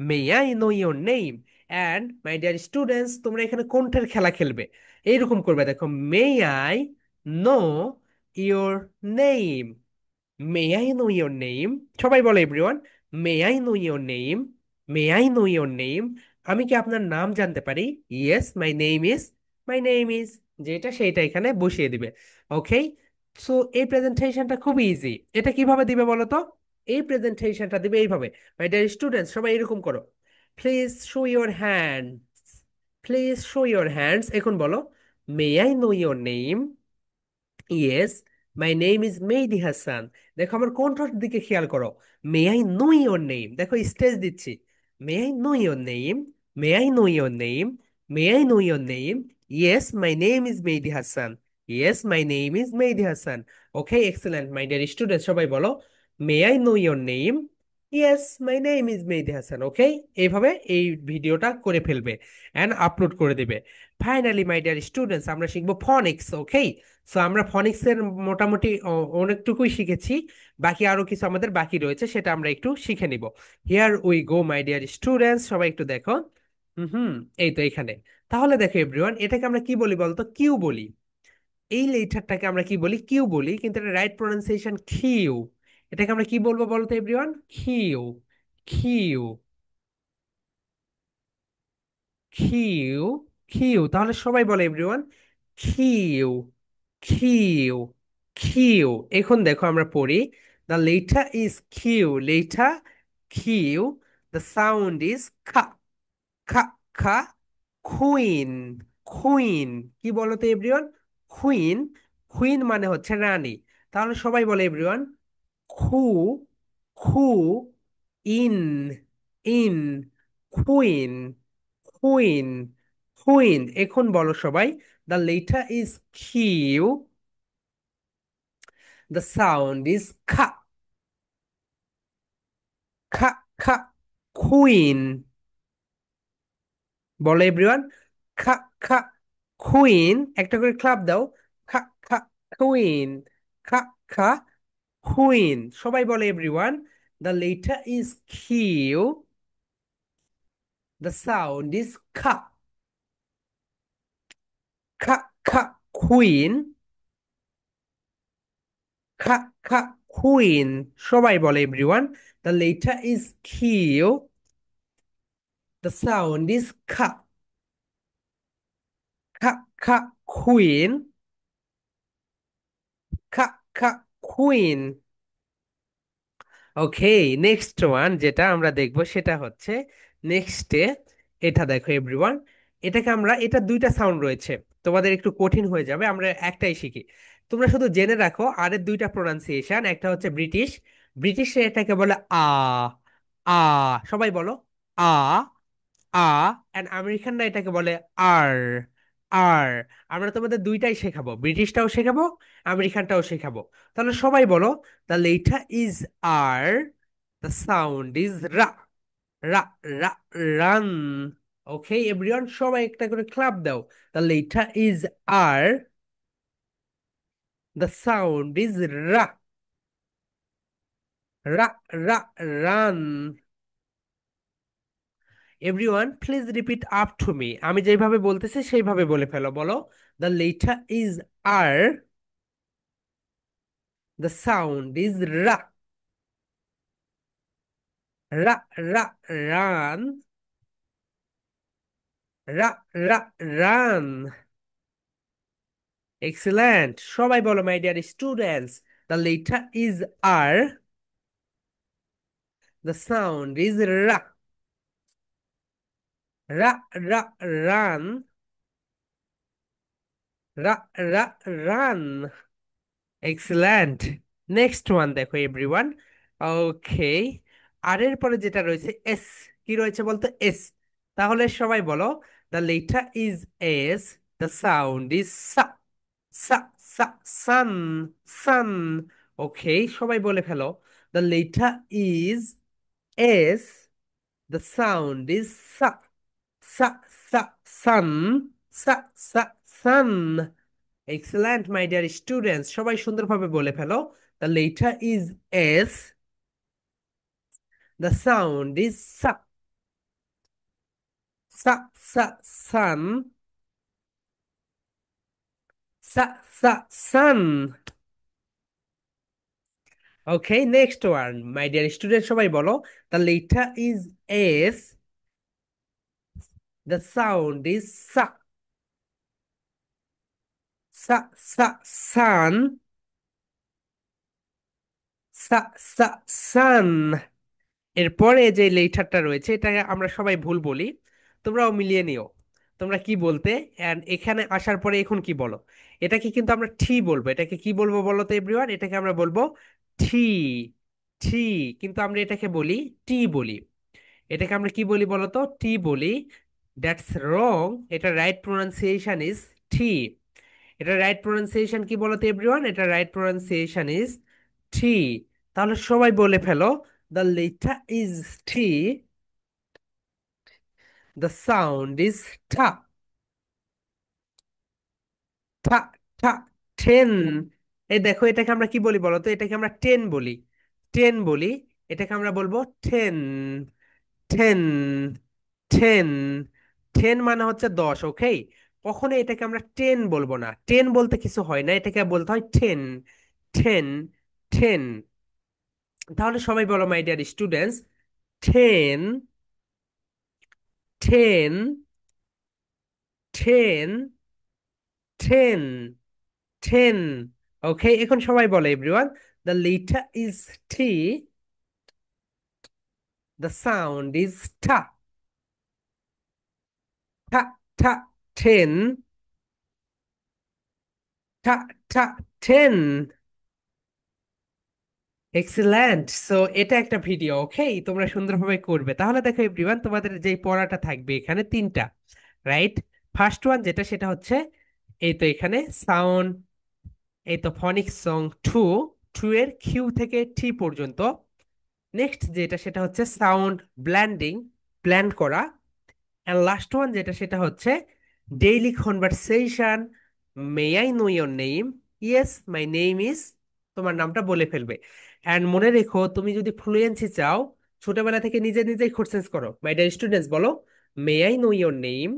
Speaker 1: মে I know your name. And my dear students, তোমরা এখানে কোনটার খেলা খেলবে, এইরকম করবে। দেখো, মে I know your name, may I know your name. সবাই বলো everyone, may I know your name, may I know your name. আমি কি আপনার নাম জানতে পারি। Yes my name is, my name is, যেটা সেইটা এখানে বসিয়ে দিবে। ওকে, সো এই প্রেজেন্টেশনটা খুব ইজি। এটা কিভাবে দিবে বলো তো, এই প্রেজেন্টেশনটা দিবে এইভাবে। মাই ডিয়ার স্টুডেন্টস, সবাই এরকম করো। Please show your hands, please show your hands. এখন বলো, may I know your name. Yes my name is Mehedi Hasan. দেখো আমার কণ্ঠর দিকে খেয়াল করো। May I know your name, দেখো স্টেজ দিচ্ছি। May I know your name, may I know your name, may I know your name. Yes my name is Mehedi Hasan. Yes my name is Mehedi Hasan. Okay excellent my dear student, সবাই বলো may I know your name. Yes my name is Mehedi Hasan. Okay, এইভাবে এই ভিডিওটা করে ফেলবে and upload করে দিবে। Finally মাই dear students, আমরা শিখবো ফনিক্স। ওকে, সো আমরা ফনিক্সের মোটামুটি অনেকটুকুই শিখেছি। বাকি আরো কিছু আমাদের বাকি রয়েছে, সেটা আমরা একটু শিখে নিব। Here we go my dear students, সবাই একটু দেখো। হুম, এই তো এখানে। তাহলে দেখো এভরিওয়ান, এটাকে আমরা কি বলি বলতো, কিউ বলি। এই লেটারটাকে আমরা কি বলি, কিউ বলি, কিন্তু এটা রাইট প্রনাউন্সিয়েশন খিউ। এটাকে আমরা কি বলবো বলতো এভরিওয়ান, খিউ, খিউ, খিউ, খিউ। তাহলে সবাই বলে এভরিওয়ান, খিউ, খিউ, খিউ। এখন দেখো আমরা পড়ি, the letter is Q, letter Q, the sound is খা, খা, খা। কুইন, কুইন, কি বলো তো এভরিওয়ান, কুইন, কুইন মানে হচ্ছে রানী। তাহলে সবাই বলে এভরিওয়ান, খু, খু, ইন, ইন, কুইন, কুইন, কুইন। এখন বলো সবাই, the letter is Q, the sound is ka, খা খা কুইন, বলো এভরিওয়ান। খা খা কুইন, একটা করে ক্লাপ দাও। খা খা কুইন, খা খা কুইন, সবাই বলে everyone. The letter is Q, the sound is খা। খা খা কুইন, খা খা কুইন, সবাই বলে everyone. The letter is Q, the sound is খা। খা খা কুইন, খা খা কুইন। ওকে, নেক্সট ওয়ান যেটা আমরা দেখবো সেটা হচ্ছে নেক্সটে। এটা দেখো এভরিওয়ান, এটাকে আমরা, এটা দুইটা সাউন্ড রয়েছে, তোমাদের একটু কঠিন হয়ে যাবে, আমরা একটাই শিখি। তোমরা শুধু জেনে রাখো আরের দুইটা প্রোনাউন্সিয়েশন, একটা হচ্ছে ব্রিটিশ, ব্রিটিশে এটাকে বলে আ। সবাই বলো আ, আ। অ্যান্ড আমেরিকানরা এটাকে বলে আর, আর। আমরা তোমাদের দুইটাই শেখাবো, ব্রিটিশটাও শেখাবো, আমেরিকানটাও শেখাবো। তাহলে সবাই বলো, the letter is R, the sound is রা, রা, রা, রান। ওকে এভরিওয়ান, সবাই একটা করে ক্লাপ দাও। The letter is R, the sound is রা, রা, রা, run. Everyone please repeat up to me, আমি যেভাবে বলতেছি সেইভাবে বলে ফেলো, বলো the letter is R, the sound is রা, রা, রা, রান, রা, রা, রান। এক্সিলেন্ট, সবাই বলো my dear students, the letter is R, the sound is রা, রা, রা, রান, রা, রা, রান। এক্সিলেন্ট। নেক্সট ওয়ান দেখো এভরিওয়ান। ওকে, আর এর পরে যেটা রয়েছে এস, কি রয়েছে বলতো এস। তাহলে সবাই বলো, the letter is S, the sound is সা, সা, সা, সান, সান। ওকে, সবাই বলে ফেলো, the letter is S, the sound is সা, সা, সা, সান, সা, সা, sun. Excellent my dear students, সবাই সুন্দরভাবে বলে ফেলো, the letter is S, the sound is সা, সা, সা, সান, সা, সা, sun. Okay, next one my dear student, সবাই বলো, the letter is S, the sound is সা, সা, সা, সান, সা, সা, সান। এরপরে যে লেটারটা রয়েছে এটাকে আমরা সবাই ভুল বলি, তোমরাও মিলিয়ে নিও তোমরা কি বলতে। এন্ড এখানে আসার পরে এখন কি বলো, এটাকে কিন্তু আমরা ঠি বলবো, এটাকে কি বলবো বলো তো এভরিওয়ান, এটাকে আমরা বলবো ঠি, ঠি। কিন্তু আমরা এটাকে বলি টি বলি, এটাকে আমরা কি বলি বলো তো, টি বলি। দ্যাটস রং, এটা রাইট প্রোনাউন্সিয়েশন ইজ ঠি। এটা রাইট প্রোনাউন্সিয়েশন কি বলো তো এভরিওয়ান, এটা রাইট প্রোনাউন্সিয়েশন ইজ ঠি। তাহলে সবাই বলে ফেলো, দ্য লেটার ইজ ঠি, দ্য সাউন্ড ইজ ঠা, ঠা, ঠা, ঠেন। এই দেখো এটাকে আমরা কি বলি বলো তো, এটাকে আমরা টেন বলি, টেন বলি। এটাকে আমরা বলবো টেন, টেন, টেন। টেন মানে হচ্ছে 10, ওকে। কখনো এটাকে আমরা টেন বলবো না, টেন বলতে কিছু হয় না, এটাকে বলতে হয় টেন, টেন, টেন। তাহলে সবাই বলো my dear students, ten, ten, ten, ten, ten. Okay, এখন সবাই বলো everyone, the letter is T, the sound is টা, টা, টা, টেন, টা, টা, টেন। এক্সিলেন্ট। সো এটা একটা ভিডিও, ওকে, তোমরা সুন্দরভাবে করবে। তাহলে দেখো এভরিওয়ান, তোমাদের যে পড়াটা থাকবে এখানে তিনটা, রাইট। ফার্স্ট ওয়ান যেটা সেটা হচ্ছে এই তো এখানে সাউন্ড, এই তো ফনিক সং টু, টু এর কিউ থেকে টি পর্যন্ত, নেক্সট যেটা সেটা হচ্ছে সাউন্ড ব্ল্যান্ডিং, ব্ল্যান্ড করা। অ্যান্ড লাস্ট ওয়ান যেটা সেটা হচ্ছে daily conversation. May I know your name? Yes my name is, তোমার নামটা বলে ফেলবে। অ্যান্ড মনে রেখো, তুমি যদি ফ্লুয়েন্সি চাও, ছোটবেলা থেকে নিজে নিজেই কোশ্চেন্স করো। মাই ডিয়ার স্টুডেন্টস, বলো, may I know your name?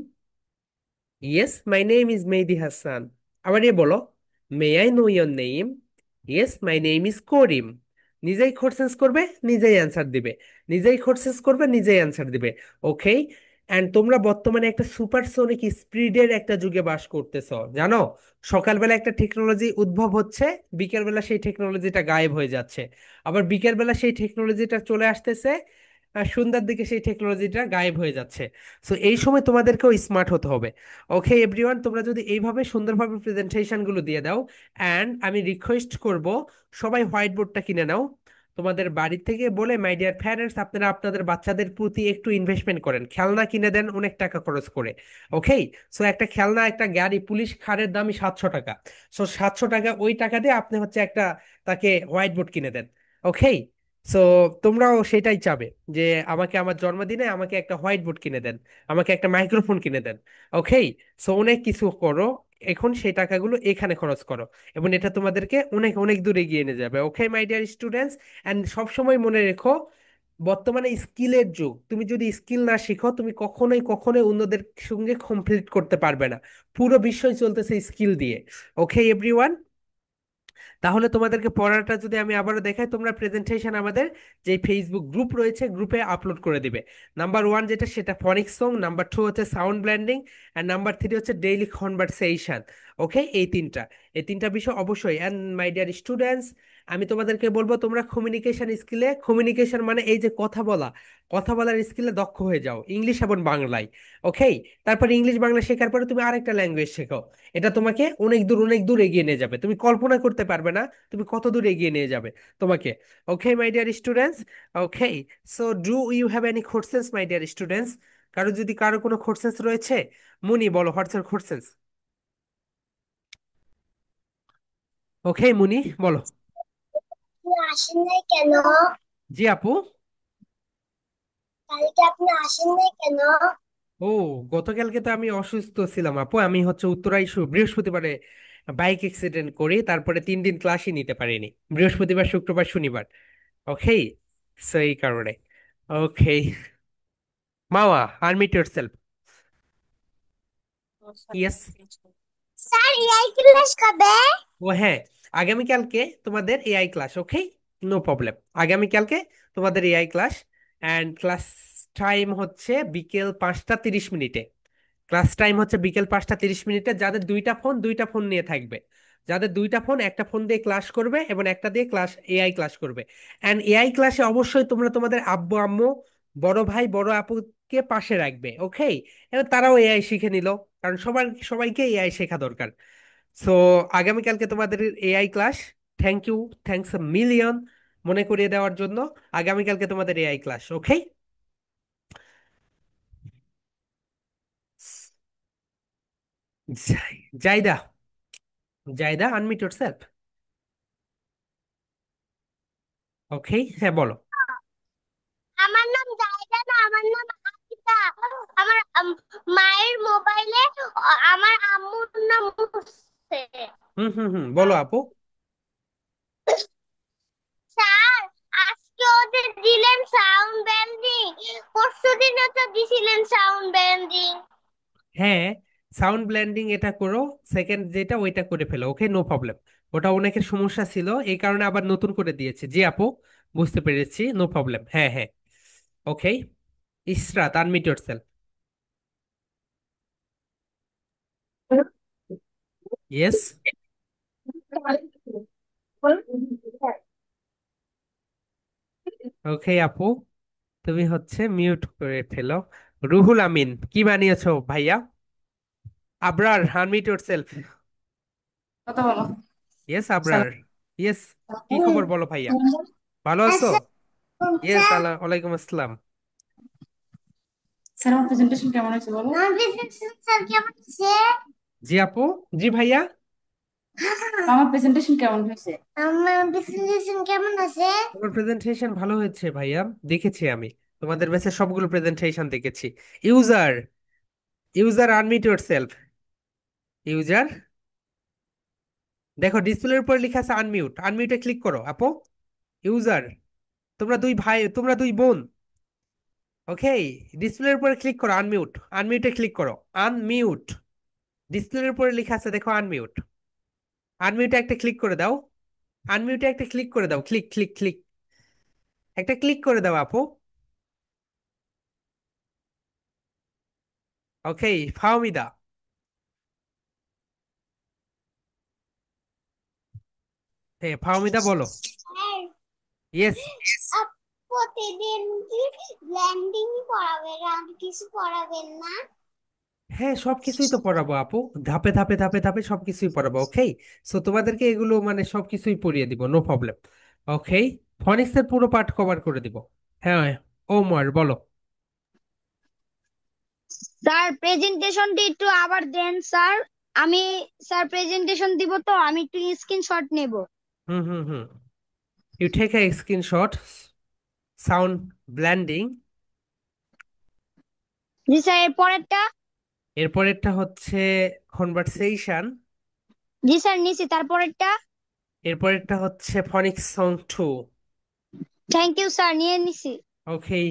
Speaker 1: Yes my name is Mehedi Hasan. আবার এ বলো, may I know your name? Yes my name is Karim. নিজেই কোশ্চেন্স করবে, নিজেই অ্যান্সার দিবে। নিজেই কোশ্চেন্স করবে, নিজেই অ্যান্সার দিবে। ওকে। অ্যান্ড তোমরা বর্তমানে একটা সুপারসোনিক স্পিডের একটা যুগে বাস করতেছ, জানো? সকালবেলা একটা টেকনোলজি উদ্ভব হচ্ছে, বিকেলবেলা সেই টেকনোলজিটা গায়েব হয়ে যাচ্ছে। আবার বিকেলবেলা সেই টেকনোলজিটা চলে আসতেছে, আর সন্ধ্যার দিকে সেই টেকনোলজিটা গায়েব হয়ে যাচ্ছে। সো এই সময় তোমাদেরকেও স্মার্ট হতে হবে। ওকে এভরিওয়ান, তোমরা যদি এইভাবে সুন্দরভাবে প্রেজেন্টেশন গুলো দিয়ে দাও। অ্যান্ড আমি রিকোয়েস্ট করব, সবাই হোয়াইট বোর্ডটা কিনে নাও। তোমাদের বাড়ি থেকে বলে, মাই ডিয়ার প্যারেন্টস, আপনারা আপনাদের বাচ্চাদের প্রতি একটু ইনভেস্টমেন্ট করেন, খেলনা কিনে দেন অনেক টাকা খরচ করে। ওকে। সো একটা খেলনা, একটা গাড়ি, পুলিশ কারের দামই 700 টাকা। সো 700 টাকা, ওই টাকা দিয়ে আপনি হচ্ছে একটা তাকে হোয়াইট বোর্ড কিনে দেন। ওকে। সো তোমরাও সেটাই চাবে যে আমাকে আমার জন্মদিনে আমাকে একটা হোয়াইট বোর্ড কিনে দেন, আমাকে একটা মাইক্রোফোন কিনে দেন। ওকে। সো অনেক কিছু করো, এখন সেই টাকাগুলো এখানে খরচ করো, এবং এটা তোমাদেরকে অনেক অনেক দূরে এগিয়ে নিয়ে যাবে। Okay my dear students, and সবসময় মনে রেখো, বর্তমানে স্কিলের যুগ। তুমি যদি স্কিল না শিখো, তুমি কখনোই কখনোই অন্যদের সঙ্গে কমপ্লিট করতে পারবে না। পুরো বিশ্বই চলতেছে স্কিল দিয়ে। ওকে এভরিওয়ান, তাহলে তোমাদেরকে পড়াটা যদি আমি আবারও দেখাই, তোমরা প্রেজেন্টেশন আমাদের যে ফেসবুক গ্রুপ রয়েছে, গ্রুপে আপলোড করে দিবে। নাম্বার ওয়ান যেটা সেটা ফনিক সং, নাম্বার টু হচ্ছে sound blending, and number three হচ্ছে ডেইলি কনভারসেশন। ওকে, এই তিনটা বিষয় অবশ্যই। অ্যান্ড মাই ডিয়ার স্টুডেন্টস, আমি তোমাদেরকে বলবো, তোমরা কমিউনিকেশন স্কিলে, কমিউনিকেশন মানে এই যে কথা বলা, কথা বলার স্কিলে দক্ষ হয়ে যাও, ইংলিশ এবং বাংলায়। ওকে। তারপর ইংলিশ বাংলা শেখার পরে তুমি আরেকটা ল্যাঙ্গুয়েজ শেখো। এটা তোমাকে অনেক দূর অনেক দূর এগিয়ে নিয়ে যাবে, তুমি কল্পনা করতে পারবে না তুমি কত দূর এগিয়ে নিয়ে যাবে তোমাকে। Okay my dear students. Okay. So do you have any questions my dear students? কারো কোনো কোশ্চেন্স রয়েছে? মুনি বলো, হোয়াটস ইউর কোশ্চেন্স? ওকে মুনি, বলো।
Speaker 2: আপনি আসেন নাই কেন?
Speaker 1: জি আপু।
Speaker 2: কালকে আপনি আসেন নাই কেন?
Speaker 1: ও, গতকালকে তো আমি অসুস্থ ছিলাম আপু, আমি হচ্ছে উত্তরায় বৃহস্পতিবারে বাইক অ্যাক্সিডেন্ট করি, তারপরে 3 দিন ক্লাসই নিতে পারিনি, বৃহস্পতিবার শুক্রবার শনিবার। ওকে। সো এই কারণে। ওকে। মাওয়া, আনমিউট ইয়োরসেলফ। ইয়েস।
Speaker 2: স্যার এই ক্লাস কবে?
Speaker 1: ও হ্যাঁ, আগামীকালকে তোমাদের এআই ক্লাস। ওকে, নো প্রবলেম। আগামীকালকে তোমাদের AI class. And class time হচ্ছে বিকেল 5টা 30 মিনিটে। ক্লাস টাইম হচ্ছে বিকেল 5টা 30 মিনিটে। যাদের দুইটা ফোন, দুইটা ফোন নিয়ে থাকবে। যাদের দুইটা ফোন, একটা ফোন দিয়ে ক্লাস করবে এবং একটা দিয়ে ক্লাস, এআই ক্লাস করবে। অ্যান্ড এআই ক্লাসে অবশ্যই তোমরা তোমাদের আব্বু আম্মু, বড় ভাই বড় আপুকে পাশে রাখবে। ওকে। এবার তারাও এআই শিখে নিল, কারণ সবাইকে এআই শেখা দরকার। সো আগামীকালকে তোমাদের AI class. Thank you, thanks a million মনে করিয়ে দেওয়ার জন্য। আগামীকালকে তোমাদের AI class. Okay. Zaida, Zaida unmute yourself. Okay, হ্যাঁ বলো।
Speaker 2: আমার নাম জায়দা না, আমার নাম আকিতা। আমার মায়ের মোবাইলে আমার আম্মুর নাম উঠছে।
Speaker 1: হুম হুম হুম, বলো আপু।
Speaker 2: স্যার, আজকে ওদের দিলেন সাউন্ড ব্যান্ডিং, পরশু দিনও তো দিছিলেন সাউন্ড ব্যান্ডিং।
Speaker 1: হ্যাঁ, সাউন্ড ব্লেন্ডিং এটা করো, সেকেন্ড যেটা ওইটা করে ফেলো। ওকে, নো প্রবলেম। ওটা অনেকের সমস্যা ছিল, এই কারণে আবার নতুন করে দিয়েছে। জি আপু, বুঝতে পেরেছি, নো প্রবলেম। হ্যাঁ হ্যাঁ। Okay. Israt, unmute yourself. Yes. Okay আপু, তুমি হচ্ছে মিউট করে ফেলো। রুহুল আমিন, কি বানিয়েছো ভাইয়া? Abrar, unmute yourself.
Speaker 3: কথা বলো।
Speaker 1: ইয়েস আবরার।
Speaker 3: সালাম।
Speaker 1: ইয়েস। কি খবর বলো ভাইয়া? ভালো আছো? ইয়েস,
Speaker 2: স্যার,
Speaker 1: আল্লাহ ওয়ালাইকুম আসসালাম।
Speaker 3: স্যার আমার প্রেজেন্টেশন কেমন হয়েছে বলো।
Speaker 2: আমার বিজনেস স্যার কেমন আছে?
Speaker 1: জি আপু। জি ভাইয়া।
Speaker 3: আমার প্রেজেন্টেশন কেমন হয়েছে?
Speaker 2: আমার প্রেজেন্টেশন কেমন আছে?
Speaker 1: তোমার প্রেজেন্টেশন ভালো হয়েছে ভাইয়া, দেখেছি আমি। তোমাদের ব্যাচের সবগুলো প্রেজেন্টেশন দেখেছি। User, user unmute yourself. User, দেখো ডিসপ্লের উপর লেখা আছে আনমিউট, আনমিউটে ক্লিক করো আপু। ইউজার, তোমরা দুই ভাই, তোমরা দুই বোন, ওকে। ডিসপ্লের উপরে ক্লিক করো আনমিউট, আনমিউটে ক্লিক করো। আনমিউট, ডিসপ্লের উপরে লেখা আছে দেখো আনমিউট। আনমিউটে একটা ক্লিক করে দাও। আনমিউটে একটা ক্লিক করে দাও, ক্লিক ক্লিক ক্লিক, একটা ক্লিক করে দাও আপু। ওকে, ফাহমিদা। হ্যাঁ ফাহমিদা বলো।
Speaker 2: Sir,
Speaker 1: yes.
Speaker 2: প্রতিদিন কি ব্লেন্ডিং পড়াবেন আর কিছু পড়াবেন না?
Speaker 1: হ্যাঁ সবকিছুই তো পড়াবো আপু, ধাপে ধাপে ধাপে ধাপে সবকিছুই পড়াবো, ওকে। সো তোমাদেরকে এগুলো মানে সবকিছুই পড়িয়ে দিব, নো প্রবলেম। ওকে, ফনিক্সের পুরো পার্ট কভার করে দিব। হ্যাঁ, ওমর বলো।
Speaker 4: স্যার প্রেজেন্টেশনটি একটু আবার দেন স্যার। আমি স্যার প্রেজেন্টেশন দিব, তো আমি একটু স্ক্রিনশট নেব।
Speaker 1: Hmm hmm hmm, you take a screenshot, sound blending.
Speaker 4: জি স্যার, এর পরেরটা।
Speaker 1: এরপরেরটা হচ্ছে কনভারসেশন।
Speaker 4: জি স্যার, নিছি। তারপরেরটা।
Speaker 1: এরপরেরটা হচ্ছে phonics song 2।
Speaker 4: Thank you sir, নিয়ে নিছি।
Speaker 1: ওকে।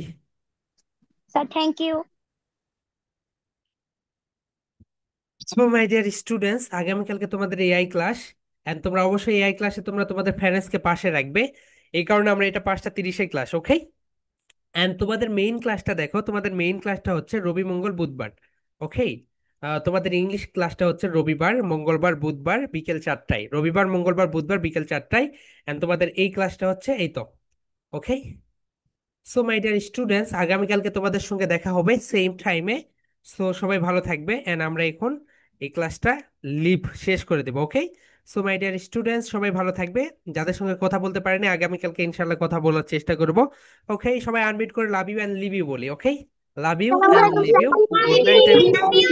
Speaker 4: Sir thank you.
Speaker 1: So my dear students, আগামীকালকে তোমাদের এআই ক্লাস। এন্ড তোমরা অবশ্যই এআই ক্লাসে তোমরা তোমাদের প্যারেন্টসকে পাশে রাখবে। এই কারণে আমরা এটা 5টা 30-এ ক্লাস, ওকে। এন্ড তোমাদের মেইন ক্লাসটা দেখো, তোমাদের মেইন ক্লাসটা হচ্ছে রবি মঙ্গল বুধবার, ওকে। তোমাদের ইংলিশ ক্লাসটা হচ্ছে রবিবার মঙ্গলবার বুধবার বিকেল 4টায়, রবিবার মঙ্গলবার বুধবার বিকেল 4টায়। এন্ড তোমাদের এই ক্লাসটা হচ্ছে এই তো, ওকে। সো মাই ডিয়ার স্টুডেন্টস, আগামীকালকে তোমাদের সঙ্গে দেখা হবে সেম টাইমে। সো সবাই ভালো থাকবে, এন্ড আমরা এখন এই ক্লাসটা লিভ শেষ করে দেবো, ওকে। সো মাই ডিয়ার স্টুডেন্টস, সবাই ভালো থাকবে। যাদের সঙ্গে কথা বলতে পারেনি আগামীকালকে ইনশাল্লাহ কথা বলার চেষ্টা করব, ওকে। সবাই আনমিউট করে love you and leave you বলি, okay. Love you and leave you, good night and
Speaker 2: Love you,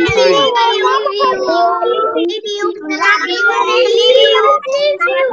Speaker 1: bye.
Speaker 2: love you, love you, love you, love you, love you.